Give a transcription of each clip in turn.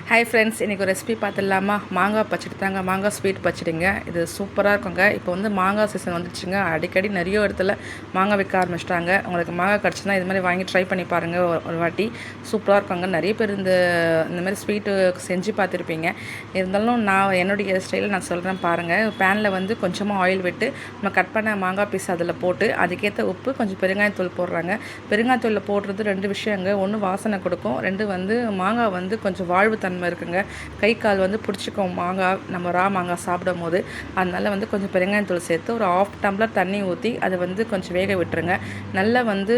Hi friends, இன்றைக்கி ஒரு recipe பார்த்துடலாமா? மாங்காய் பச்சடி தாங்க. மாங்காய் ஸ்வீட் பச்சடிங்க. இது சூப்பராக இருக்குங்க. இப்போ வந்து மாங்காய் சீசன் வந்துடுச்சுங்க. அடிக்கடி நிறைய இடத்துல மாங்காய் விற்க ஆரம்பிச்சிட்டாங்க. உங்களுக்கு மாங்காய் கிடச்சுன்னா இது மாதிரி வாங்கி ட்ரை பண்ணி பாருங்கள் ஒரு வாட்டி. சூப்பராக இருக்குங்க. நிறைய பேர் இந்த மாதிரி ஸ்வீட்டு செஞ்சு பார்த்துருப்பீங்க. இருந்தாலும் நான் என்னுடைய ஸ்டைலில் நான் சொல்கிறேன் பாருங்கள். பேனில் வந்து கொஞ்சமாக ஆயில் விட்டு நம்ம கட் பண்ண மாங்காய் பீஸ் அதில் போட்டு அதுக்கேற்ற உப்பு, கொஞ்சம் பெருங்காயத்தூள் போடுறாங்க. பெருங்காயத்தூளில் போடுறது ரெண்டு விஷயங்க. ஒன்று வாசனை கொடுக்கும், ரெண்டு வந்து மாங்காய் வந்து கொஞ்சம் வாழ்வு தன்மை இருக்குங்க. கை கால் வந்து பிடிச்சிக்கும் மாங்காய், நம்ம ரா மாங்காய் சாப்பிடும் போது. அதனால் வந்து கொஞ்சம் பெருங்காயத்தூள் சேர்த்து ஒரு 1/2 டம்ளர் தண்ணி ஊற்றி அதை வந்து கொஞ்சம் வேக விட்டுருங்க. நல்லா வந்து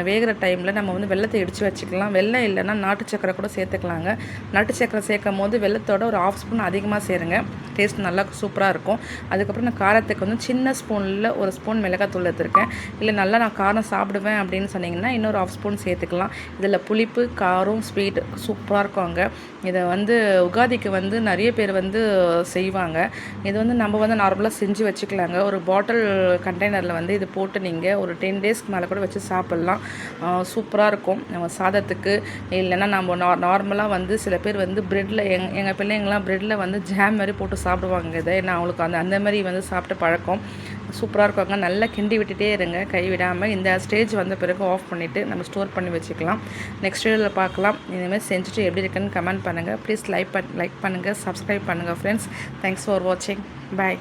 வேகிற டைமில் நம்ம வந்து வெல்லத்தை இடித்து வச்சுக்கலாம். வெல்லம் இல்லைன்னா நாட்டு சக்கரை கூட சேர்த்துக்கலாங்க. நாட்டு சக்கரை சேர்க்கும் போது வெல்லத்தோட ஒரு 1/2 ஸ்பூன் அதிகமாக சேருங்க. டேஸ்ட் நல்லா சூப்பராக இருக்கும். அதுக்கப்புறம் நான் காரத்துக்கு வந்து சின்ன ஸ்பூனில் 1 ஸ்பூன் மிளகாத்தூள் எடுத்துருக்கேன். இல்லை நல்லா நான் காரம் சாப்பிடுவேன் அப்படின்னு சொன்னிங்கன்னா இன்னொரு 1/2 ஸ்பூன் சேர்த்துக்கலாம். இதில் புளிப்பு, காரம், ஸ்வீட் சூப்பராக இருக்குங்க. இதை வந்து உகாதிக்கு வந்து நிறைய பேர் வந்து செய்வாங்க. இது வந்து நம்ம வந்து நார்மலாக செஞ்சு வச்சுக்கலாங்க. ஒரு பாட்டில் கண்டெய்னரில் வந்து இது போட்டு நீங்கள் ஒரு 10 டேஸ்க்கு மேலே கூட வச்சு சாப்பிட்லாம். சூப்பராக இருக்கும். நம்ம சாதத்துக்கு இல்லைன்னா நம்ம நார்மலாக வந்து சில பேர் வந்து ப்ரெட்டில் எங்கள் பிள்ளைங்களாம் ப்ரெட்டில் வந்து ஜாம் மாதிரி போட்டு சாப்பிடுவாங்க. இதை நான் அவங்களுக்கு அந்த மாதிரி வந்து சாப்பிட்டு பழக்கம். சூப்பராக இருக்குங்க. நல்லா கிண்டி விட்டுட்டே இருங்க, கைவிடாமல். இந்த ஸ்டேஜ் வந்த பிறகு ஆஃப் பண்ணிவிட்டு நம்ம ஸ்டோர் பண்ணி வச்சுக்கலாம். நெக்ஸ்ட் வீடியோவில் பார்க்கலாம். இந்தமாதிரி செஞ்சுட்டு எப்படி இருக்குன்னு கமெண்ட் பண்ணுங்கள். ப்ளீஸ் லைக் பண்ணுங்கள், சப்ஸ்கிரைப் பண்ணுங்கள் ஃப்ரெண்ட்ஸ். தேங்க்ஸ் ஃபார் வாட்சிங். பாய்.